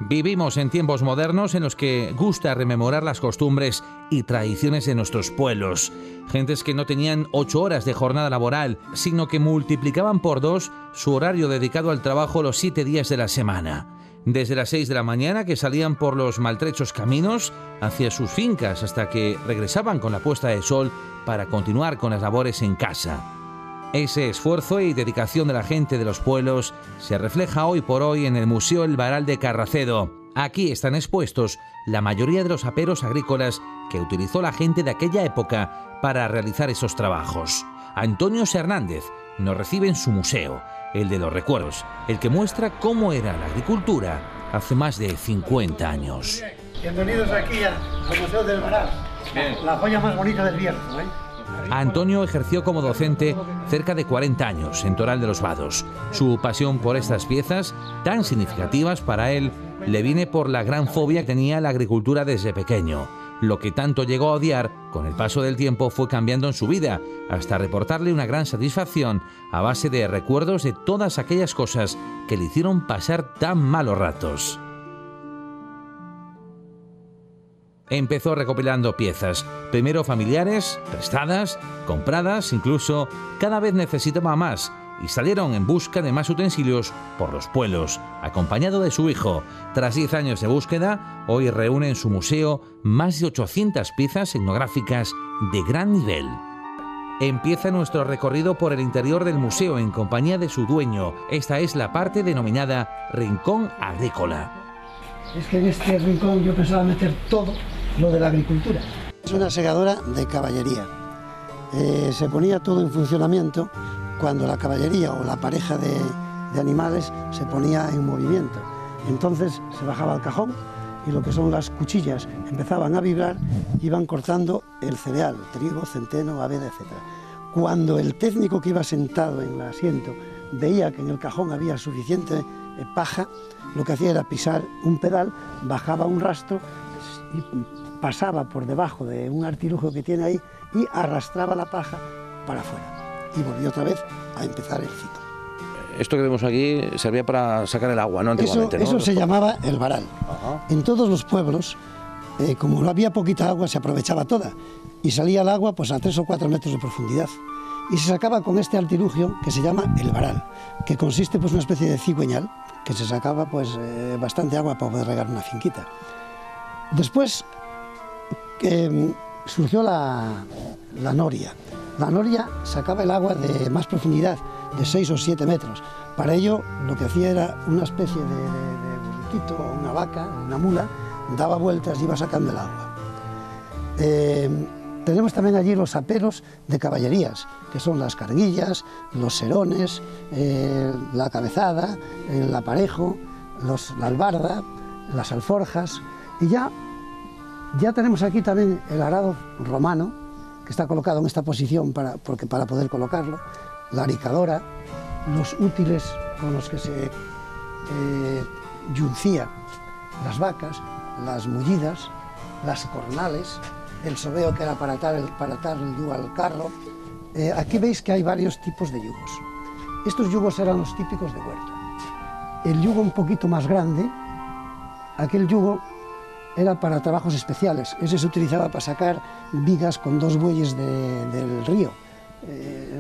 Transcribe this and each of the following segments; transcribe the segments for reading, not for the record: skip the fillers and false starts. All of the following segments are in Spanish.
Vivimos en tiempos modernos en los que gusta rememorar las costumbres y tradiciones de nuestros pueblos. Gentes que no tenían 8 horas de jornada laboral, sino que multiplicaban por 2 su horario dedicado al trabajo los 7 días de la semana. Desde las 6 de la mañana, que salían por los maltrechos caminos hacia sus fincas hasta que regresaban con la puesta de sol para continuar con las labores en casa. Ese esfuerzo y dedicación de la gente de los pueblos se refleja hoy por hoy en el Museo El Varal de Carracedo. Aquí están expuestos la mayoría de los aperos agrícolas que utilizó la gente de aquella época para realizar esos trabajos. Antonio Hernández nos recibe en su museo, el de los recuerdos, el que muestra cómo era la agricultura hace más de 50 años. Bienvenidos aquí al Museo del Varal, la joya más bonita del Bierzo, ¿eh? Antonio ejerció como docente cerca de 40 años en Toral de los Vados. Su pasión por estas piezas, tan significativas para él, le viene por la gran fobia que tenía a la agricultura desde pequeño. Lo que tanto llegó a odiar, con el paso del tiempo fue cambiando en su vida, hasta reportarle una gran satisfacción a base de recuerdos de todas aquellas cosas que le hicieron pasar tan malos ratos. Empezó recopilando piezas, primero familiares, prestadas, compradas, incluso cada vez necesitaba más, y salieron en busca de más utensilios por los pueblos, acompañado de su hijo. Tras 10 años de búsqueda, hoy reúne en su museo más de 800 piezas etnográficas de gran nivel. Empieza nuestro recorrido por el interior del museo en compañía de su dueño. Esta es la parte denominada Rincón Agrícola. Es que en este rincón yo pensaba meter todo lo de la agricultura. Es una segadora de caballería. Se ponía todo en funcionamiento cuando la caballería o la pareja de animales se ponía en movimiento. Entonces se bajaba el cajón y lo que son las cuchillas empezaban a vibrar y iban cortando el cereal, trigo, centeno, avena, etc. Cuando el técnico que iba sentado en el asiento veía que en el cajón había suficiente paja, lo que hacía era pisar un pedal, bajaba un rastro y pasaba por debajo de un artilugio que tiene ahí y arrastraba la paja para afuera. Y volvió otra vez a empezar el ciclo. Esto que vemos aquí servía para sacar el agua, ¿no? Antiguamente, eso, ¿no? Eso se llamaba el varal. Ajá. En todos los pueblos, como no había poquita agua, se aprovechaba toda. Y salía el agua pues, a 3 o 4 metros de profundidad. Y se sacaba con este artilugio que se llama el varal, que consiste pues una especie de cigüeñal, que se sacaba pues bastante agua para poder regar una finquita. Después surgió la noria. La noria sacaba el agua de más profundidad, de 6 o 7 metros. Para ello lo que hacía era una especie de burriquito, una vaca, una mula, daba vueltas y iba sacando el agua. Tenemos también allí los aperos de caballerías, que son las carguillas, los serones, la cabezada, el aparejo, la albarda, las alforjas. Y ya tenemos aquí también el arado romano, que está colocado en esta posición para poder colocarlo, la aricadora, los útiles con los que se yuncía las vacas, las mullidas, las cornales, el sobeo que era para atar el yugo al carro. Aquí veis que hay varios tipos de yugos. Estos yugos eran los típicos de huerta. El yugo un poquito más grande, aquel yugo era para trabajos especiales. Ese se utilizaba para sacar vigas con 2 bueyes del río.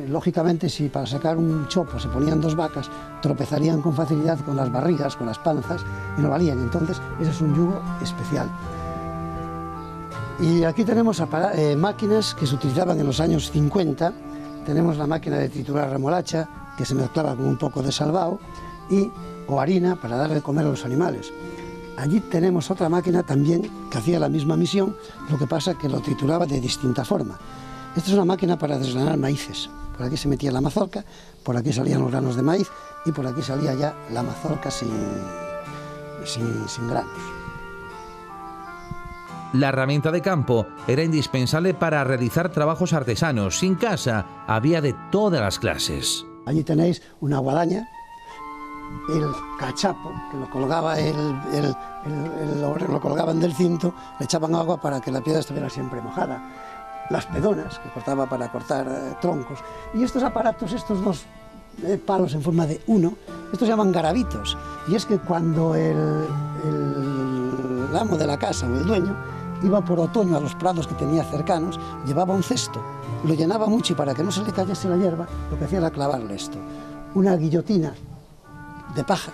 Lógicamente, si para sacar un chopo se ponían 2 vacas, tropezarían con facilidad con las barrigas, con las panzas, y no valían. Entonces, ese es un yugo especial. Y aquí tenemos máquinas que se utilizaban en los años 50. Tenemos la máquina de triturar remolacha, que se mezclaba con un poco de salvao, o harina para darle de comer a los animales. Allí tenemos otra máquina también que hacía la misma misión, lo que pasa que lo trituraba de distinta forma. Esta es una máquina para desgranar maíces. Por aquí se metía la mazorca, por aquí salían los granos de maíz y por aquí salía ya la mazorca sin granos. La herramienta de campo era indispensable para realizar trabajos artesanos. Sin casa había de todas las clases. Allí tenéis una guadaña, el cachapo, que lo colgaban del cinto, le echaban agua para que la piedra estuviera siempre mojada. Las pedonas, que cortaba para cortar troncos. Y estos aparatos, estos 2 palos en forma de 1, Estos se llaman garabitos, y es que cuando el amo de la casa o el dueño iba por otoño a los prados que tenía cercanos, llevaba un cesto, lo llenaba mucho y para que no se le cayese la hierba, lo que hacía era clavarle esto. Una guillotina de paja.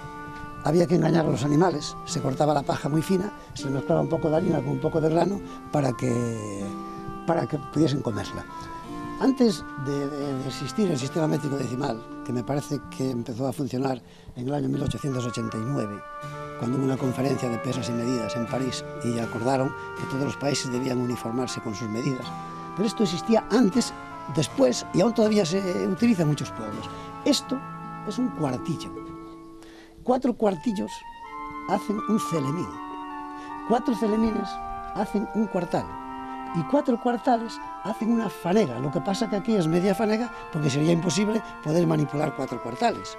Había que engañar a los animales, se cortaba la paja muy fina, se le mezclaba un poco de harina con un poco de grano para que pudiesen comerla. Antes de existir el sistema métrico decimal, que me parece que empezó a funcionar en el año 1889, cuando hubo una conferencia de pesas y medidas en París y acordaron que todos los países debían uniformarse con sus medidas. Pero esto existía antes, después y aún todavía se utiliza en muchos pueblos. Esto es un cuartillo. 4 cuartillos hacen un celemín. 4 celemines hacen un cuartal. Y 4 cuartales hacen una fanega. Lo que pasa que aquí es media fanega porque sería imposible poder manipular 4 cuartales.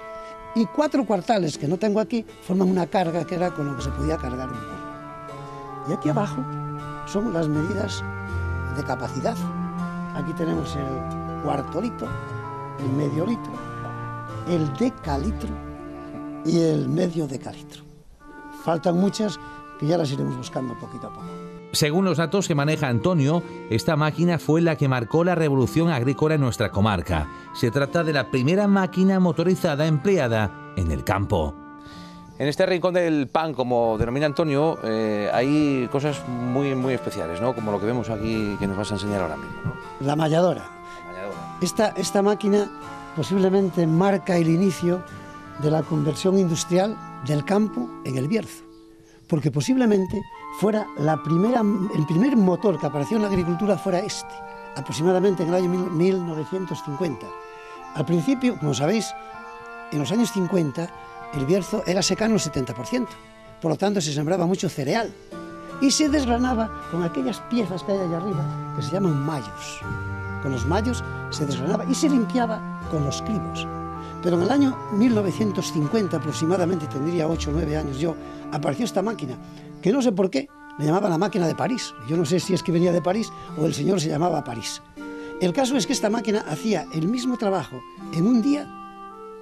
Y 4 cuartales que no tengo aquí forman una carga que era con lo que se podía cargar un burro. Y aquí abajo son las medidas de capacidad. Aquí tenemos el cuarto litro, el medio litro, el decalitro y el medio decalitro. Faltan muchas que ya las iremos buscando poquito a poco. Según los datos que maneja Antonio, esta máquina fue la que marcó la revolución agrícola en nuestra comarca. Se trata de la primera máquina motorizada empleada en el campo. En este rincón del pan, como denomina Antonio, hay cosas muy especiales, ¿no? Como lo que vemos aquí que nos vas a enseñar ahora mismo, ¿no? La malladora. Esta máquina posiblemente marca el inicio de la conversión industrial del campo en el Bierzo, porque posiblemente fuera el primer motor que apareció en la agricultura fuera este, aproximadamente en el año 1950. Al principio, como sabéis, en los años 50 el Bierzo era secano el 70%, por lo tanto se sembraba mucho cereal y se desgranaba con aquellas piezas que hay allá arriba que se llaman mayos. Con los mayos se desgranaba y se limpiaba con los cribos. Pero en el año 1950, aproximadamente, tendría 8 o 9 años yo, apareció esta máquina, que no sé por qué, le llamaban la máquina de París. Yo no sé si es que venía de París o el señor se llamaba París. El caso es que esta máquina hacía el mismo trabajo en un día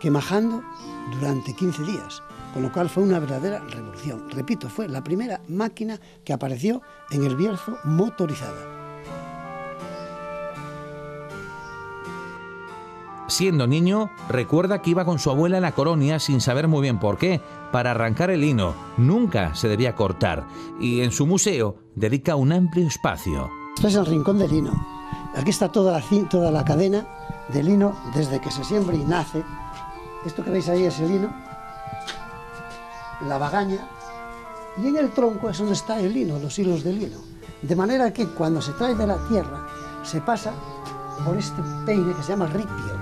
que majando durante 15 días, con lo cual fue una verdadera revolución. Repito, fue la primera máquina que apareció en el Bierzo motorizada. Siendo niño, recuerda que iba con su abuela a la Coronia sin saber muy bien por qué, para arrancar el lino. Nunca se debía cortar y en su museo dedica un amplio espacio. Este es el rincón del lino. Aquí está toda la cadena de lino desde que se siembra y nace. Esto que veis ahí es el lino, la bagaña, y en el tronco es donde está el lino, los hilos de lino. De manera que cuando se trae de la tierra se pasa por este peine que se llama ripio,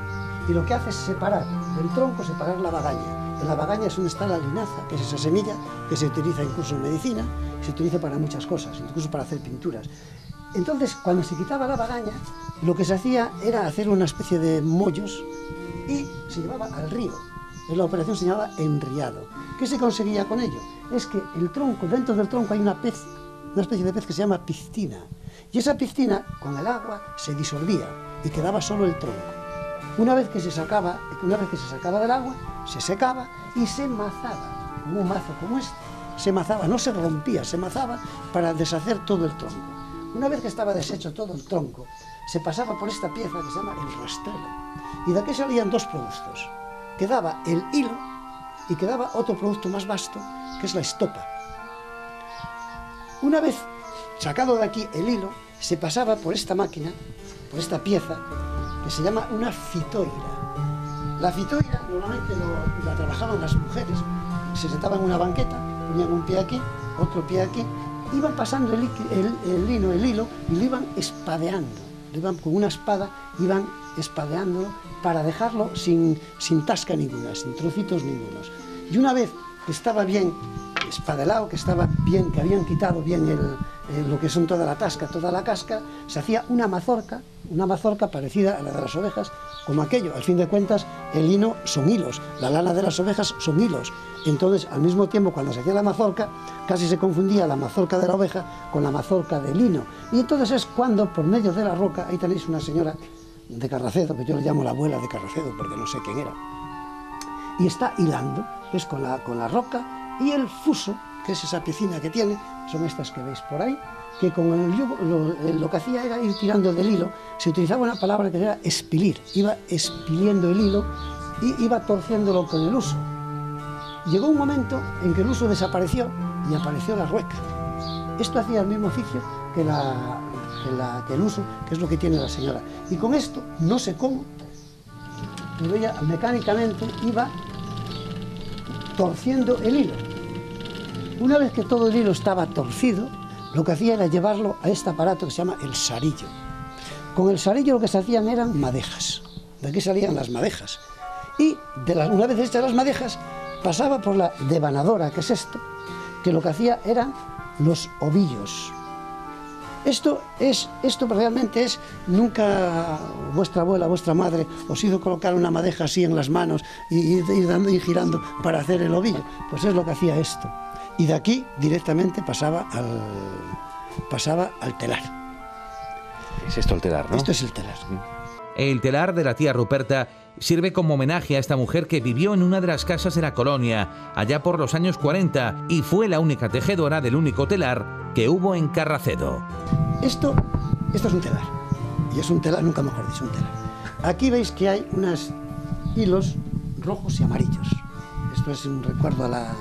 y lo que hace es separar del tronco, separar la bagaña. En la bagaña es donde está la linaza, que es esa semilla que se utiliza incluso en medicina, se utiliza para muchas cosas, incluso para hacer pinturas. Entonces, cuando se quitaba la bagaña, lo que se hacía era hacer una especie de mollos y se llevaba al río. En la operación se llamaba enriado. ¿Qué se conseguía con ello? Es que el tronco, dentro del tronco hay una especie de pez que se llama piscina. Y esa piscina, con el agua, se disolvía y quedaba solo el tronco. Una vez que se sacaba del agua, se secaba y se mazaba. Un mazo como este, se mazaba, no se rompía, se mazaba para deshacer todo el tronco. Una vez que estaba deshecho todo el tronco, se pasaba por esta pieza que se llama el rastrelo. Y de aquí salían 2 productos. Quedaba el hilo y quedaba otro producto más vasto, que es la estopa. Una vez sacado de aquí el hilo, se pasaba por esta máquina, por esta pieza, que se llama una fitoira. La fitoira normalmente la trabajaban las mujeres, se sentaban en una banqueta, ponían un pie aquí, otro pie aquí, iban pasando el hilo, y lo iban espadeando. Lo iban con una espada, iban espadeándolo para dejarlo sin tasca ninguna, sin trocitos ningunos. Y una vez que estaba bien espadelado, que estaba bien, que habían quitado bien lo que son toda la tasca, toda la casca, se hacía una mazorca parecida a la de las ovejas, como aquello. Al fin de cuentas, el lino son hilos, la lana de las ovejas son hilos. Entonces, al mismo tiempo, cuando se hacía la mazorca, casi se confundía la mazorca de la oveja con la mazorca del lino. Y entonces es cuando, por medio de la roca, ahí tenéis una señora de Carracedo, que yo le llamo la abuela de Carracedo, porque no sé quién era. y está hilando, es con la roca, y el fuso, que es esa piecina que tiene, son estas que veis por ahí, que con el yugo lo que hacía era ir tirando del hilo. Se utilizaba una palabra que era espilir, iba espiliendo el hilo y iba torciéndolo con el uso. Llegó un momento en que el uso desapareció y apareció la rueca. Esto hacía el mismo oficio que el uso, que es lo que tiene la señora. Y con esto, no sé cómo, pero ella mecánicamente iba torciendo el hilo. Una vez que todo el hilo estaba torcido, lo que hacía era llevarlo a este aparato que se llama el sarillo. Con el sarillo lo que se hacían eran madejas. De aquí salían las madejas. Y una vez hechas las madejas, pasaba por la devanadora, que es esto, que lo que hacía eran los ovillos. Esto realmente es, nunca vuestra abuela, vuestra madre, os hizo colocar una madeja así en las manos y ir dando y girando para hacer el ovillo. Pues es lo que hacía esto. Y de aquí directamente pasaba al telar. Es esto el telar, ¿no? Esto es el telar. El telar de la tía Ruperta sirve como homenaje a esta mujer que vivió en una de las casas de la colonia, allá por los años 40, y fue la única tejedora del único telar que hubo en Carracedo. Esto es un telar, y es un telar, nunca mejor dicho, un telar. Aquí veis que hay unos hilos rojos y amarillos. Esto es un recuerdo a la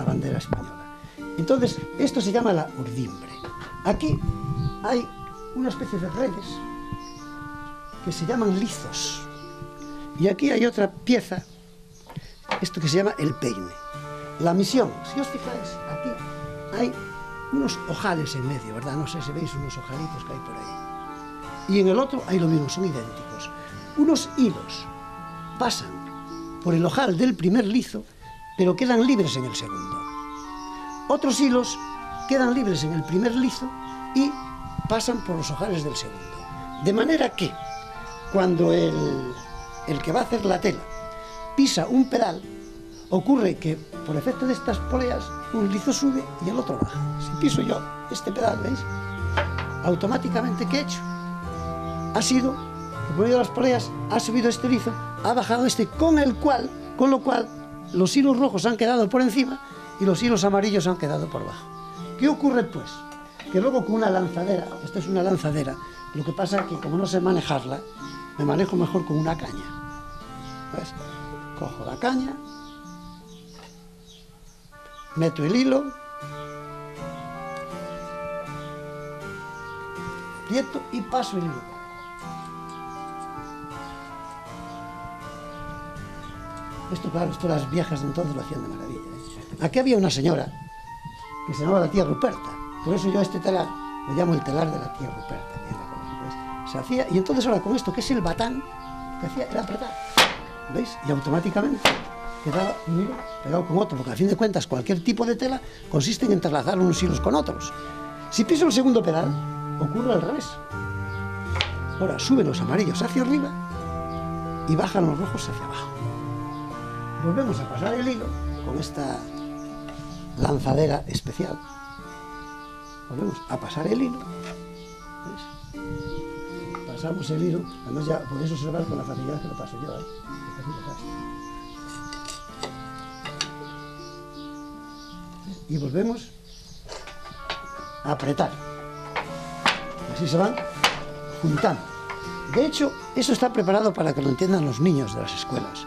bandera española. Entonces, esto se llama la urdimbre. Aquí hay una especie de redes que se llaman lizos. Y aquí hay otra pieza, esto que se llama el peine. La misión, si os fijáis, aquí hay unos ojales en medio, ¿verdad? No sé si veis unos ojalitos que hay por ahí. Y en el otro hay lo mismo, son idénticos. Unos hilos pasan por el ojal del primer lizo, pero quedan libres en el segundo. Otros hilos quedan libres en el primer lizo y pasan por los ojales del segundo. De manera que cuando el que va a hacer la tela pisa un pedal, ocurre que por efecto de estas poleas un lizo sube y el otro baja. Si piso yo este pedal, ¿veis? Automáticamente, ¿qué he hecho? Ha sido que por medio de las poleas ha subido este lizo, ha bajado este, con lo cual los hilos rojos han quedado por encima y los hilos amarillos han quedado por abajo. ¿Qué ocurre pues? Que luego con una lanzadera, esto es una lanzadera, lo que pasa es que como no sé manejarla, me manejo mejor con una caña. ¿Ves? Cojo la caña, meto el hilo, aprieto y paso el hilo. Esto, claro, las viejas de entonces lo hacían de maravilla, ¿eh? Aquí había una señora que se llamaba la tía Ruperta. Por eso yo a este telar le llamo el telar de la tía Ruperta. ¿Ves? Se hacía, y entonces ahora con esto, que es el batán, lo que hacía era apretar, ¿veis? Y automáticamente quedaba un hilo pegado con otro, porque a fin de cuentas cualquier tipo de tela consiste en entrelazar unos hilos con otros. Si piso el segundo pedal, ocurre al revés. Ahora suben los amarillos hacia arriba y bajan los rojos hacia abajo. Volvemos a pasar el hilo con esta lanzadera especial. Volvemos a pasar el hilo. ¿Veis? Pasamos el hilo, además ya podéis observar con la facilidad que lo paso yo, ¿eh? Y volvemos a apretar. Así se van juntando. De hecho, eso está preparado para que lo entiendan los niños de las escuelas.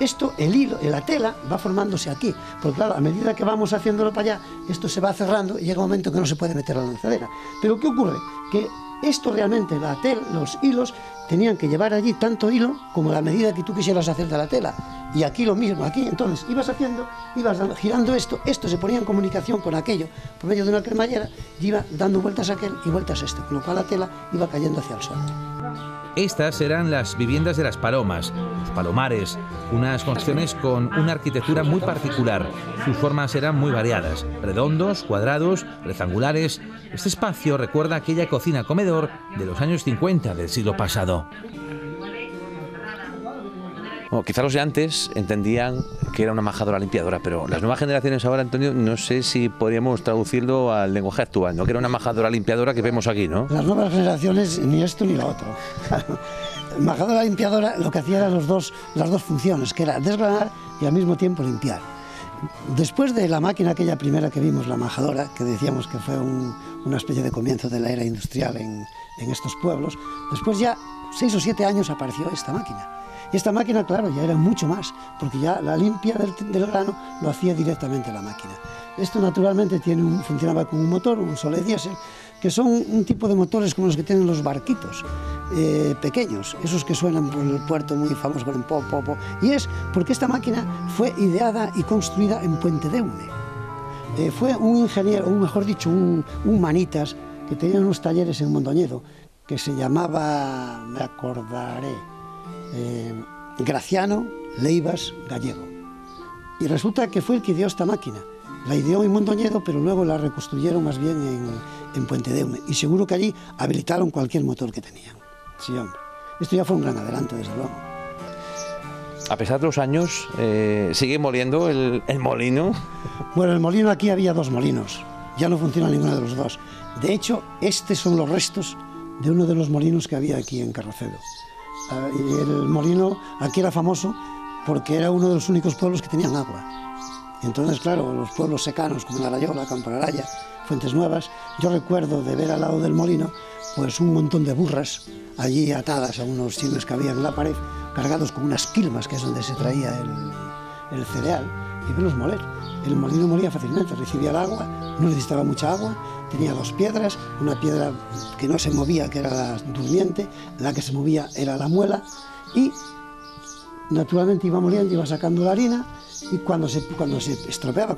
Esto, el hilo, la tela, va formándose aquí. Porque claro, a medida que vamos haciéndolo para allá, esto se va cerrando y llega un momento que no se puede meter la lanzadera. Pero ¿qué ocurre? Que esto realmente, la tela, los hilos, tenían que llevar allí tanto hilo como la medida que tú quisieras hacer de la tela. Y aquí lo mismo, aquí. Entonces, ibas girando esto se ponía en comunicación con aquello por medio de una cremallera y iba dando vueltas a aquel y vueltas a este, con lo cual la tela iba cayendo hacia el suelo. Estas eran las viviendas de las palomas, los palomares, unas construcciones con una arquitectura muy particular. Sus formas eran muy variadas, redondos, cuadrados, rectangulares. Este espacio recuerda aquella cocina-comedor de los años 50 del siglo pasado. Bueno, quizá los de antes entendían que era una majadora limpiadora, pero las nuevas generaciones ahora, Antonio, no sé si podríamos traducirlo al lenguaje actual, ¿no? Que era una majadora limpiadora que vemos aquí, ¿no? Las nuevas generaciones, ni esto ni lo otro. Majadora limpiadora lo que hacía eran las dos funciones, que era desgranar y al mismo tiempo limpiar. Después de la máquina aquella primera que vimos, la majadora, que decíamos que fue una especie de comienzo de la era industrial en estos pueblos, después ya 6 o 7 años apareció esta máquina. Y esta máquina, claro, ya era mucho más, porque ya la limpia del grano lo hacía directamente la máquina. Esto naturalmente funcionaba con un motor, un Sole diésel, que son un tipo de motores como los que tienen los barquitos pequeños, esos que suenan por el puerto muy famoso con el po, po, po. Y es porque esta máquina fue ideada y construida en Puentedeume. Fue un ingeniero, o mejor dicho, un manitas, que tenía unos talleres en Mondoñedo, que se llamaba, me acordaré, Graciano Leivas Gallego. Y resulta que fue el que ideó esta máquina. La ideó en Mondoñedo, pero luego la reconstruyeron más bien en Puentedeume. Y seguro que allí habilitaron cualquier motor que tenían. Sí, hombre. Esto ya fue un gran adelanto, desde luego. A pesar de los años, ¿sigue moliendo el molino? Bueno, el molino, aquí había 2 molinos. Ya no funciona ninguno de los 2. De hecho, estos son los restos de uno de los molinos que había aquí en Carrocedo. Y el molino aquí era famoso porque era uno de los únicos pueblos que tenían agua. Y entonces, claro, los pueblos secanos como Narayola, Camporaraya, Fuentes Nuevas, yo recuerdo de ver al lado del molino pues un montón de burras allí atadas a unos chiles que había en la pared, cargados con unas quilmas, que es donde se traía el cereal, y verlos moler. El molino molía fácilmente, recibía el agua, no necesitaba mucha agua, tenía 2 piedras, una piedra que no se movía, que era la durmiente, la que se movía era la muela, y naturalmente iba moliendo, iba sacando la harina, y cuando se estropeaba,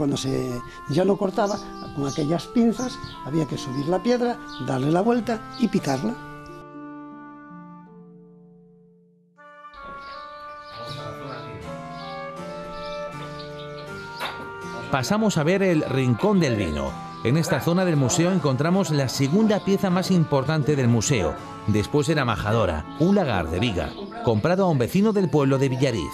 ya no cortaba, con aquellas pinzas había que subir la piedra, darle la vuelta y picarla. Pasamos a ver el Rincón del Vino. En esta zona del museo encontramos la segunda pieza más importante del museo, después de la majadora, un lagar de viga, comprado a un vecino del pueblo de Villariz.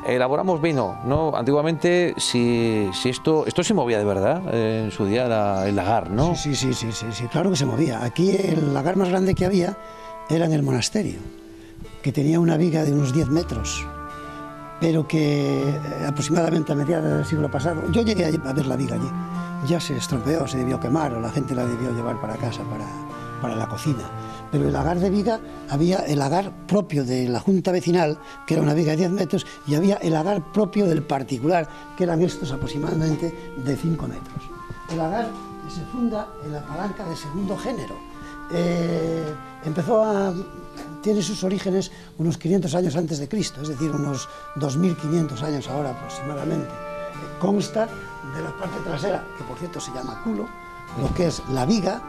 Elaboramos vino, ¿no? Antiguamente, si esto se movía de verdad, en su día el lagar, ¿no? Sí, claro que se movía. Aquí el lagar más grande que había era en el monasterio, que tenía una viga de unos 10 metros, pero que aproximadamente a mediados del siglo pasado, yo llegué a ver la viga allí, ya se estropeó, se debió quemar o la gente la debió llevar para casa, para la cocina. Pero el lagar de viga, había el lagar propio de la junta vecinal, que era una viga de 10 metros, y había el lagar propio del particular, que eran estos aproximadamente de 5 metros. El lagar se funda en la palanca de segundo género. Tiene sus orígenes unos 500 años antes de Cristo, es decir, unos 2500 años ahora aproximadamente. Consta de la parte trasera, que por cierto se llama culo, lo que es la viga,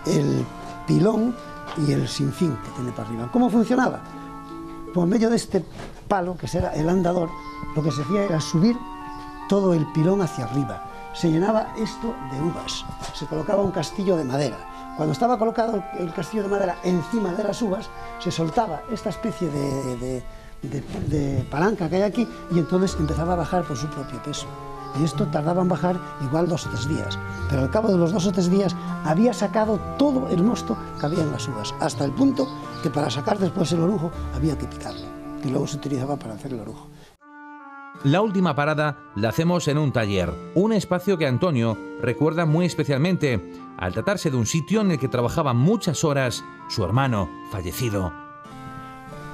el pilón y el sinfín que tiene para arriba. ¿Cómo funcionaba? Por medio de este palo, que era el andador, lo que se hacía era subir todo el pilón hacia arriba. Se llenaba esto de uvas, se colocaba un castillo de madera. Cuando estaba colocado el castillo de madera encima de las uvas, se soltaba esta especie de palanca que hay aquí y entonces empezaba a bajar por su propio peso. Y esto tardaba en bajar igual 2 o 3 días. Pero al cabo de los 2 o 3 días había sacado todo el mosto que había en las uvas, hasta el punto que para sacar después el orujo había que picarlo, que luego se utilizaba para hacer el orujo. La última parada la hacemos en un taller, un espacio que Antonio recuerda muy especialmente, al tratarse de un sitio en el que trabajaba muchas horas su hermano fallecido.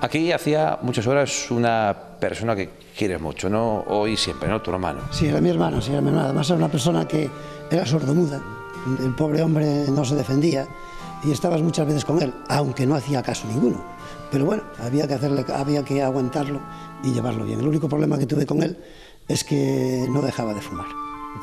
Aquí hacía muchas horas una persona que quieres mucho, ¿no? Hoy y siempre, ¿no? Tu hermano. Sí, era mi hermano, sí, era mi hermano. Además era una persona que era sordomuda. El pobre hombre no se defendía y estabas muchas veces con él, aunque no hacía caso ninguno. Pero bueno, había que aguantarlo y llevarlo bien. El único problema que tuve con él es que no dejaba de fumar.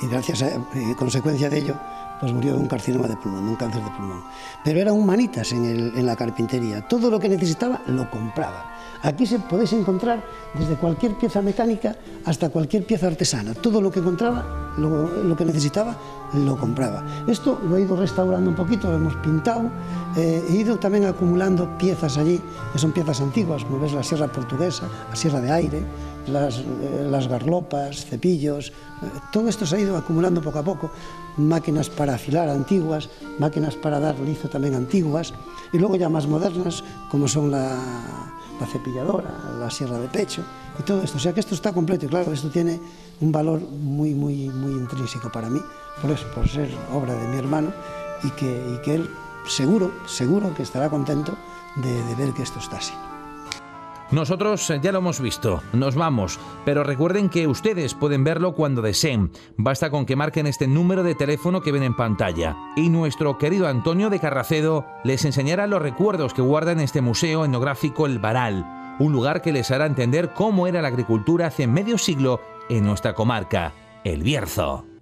Y consecuencia de ello, pues murió de un carcinoma de pulmón, de un cáncer de pulmón. Pero era un manitas en la carpintería. Todo lo que necesitaba lo compraba. Aquí podéis encontrar desde cualquier pieza mecánica hasta cualquier pieza artesana. Todo lo que encontraba, lo que necesitaba, lo compraba. Esto lo he ido restaurando un poquito, lo hemos pintado, he ido también acumulando piezas allí, que son piezas antiguas, como ves la sierra portuguesa, la sierra de aire, las garlopas, cepillos, todo esto se ha ido acumulando poco a poco, máquinas para afilar antiguas, máquinas para dar lizo también antiguas, y luego ya más modernas, como son la cepilladora, la sierra de pecho, y todo esto. O sea que esto está completo, y claro, esto tiene un valor muy intrínseco para mí, por eso, por ser obra de mi hermano, y que él seguro que estará contento de ver que esto está así. Nosotros ya lo hemos visto, nos vamos, pero recuerden que ustedes pueden verlo cuando deseen. Basta con que marquen este número de teléfono que ven en pantalla. Y nuestro querido Antonio de Carracedo les enseñará los recuerdos que guarda en este museo etnográfico El Varal, un lugar que les hará entender cómo era la agricultura hace medio siglo en nuestra comarca, El Bierzo.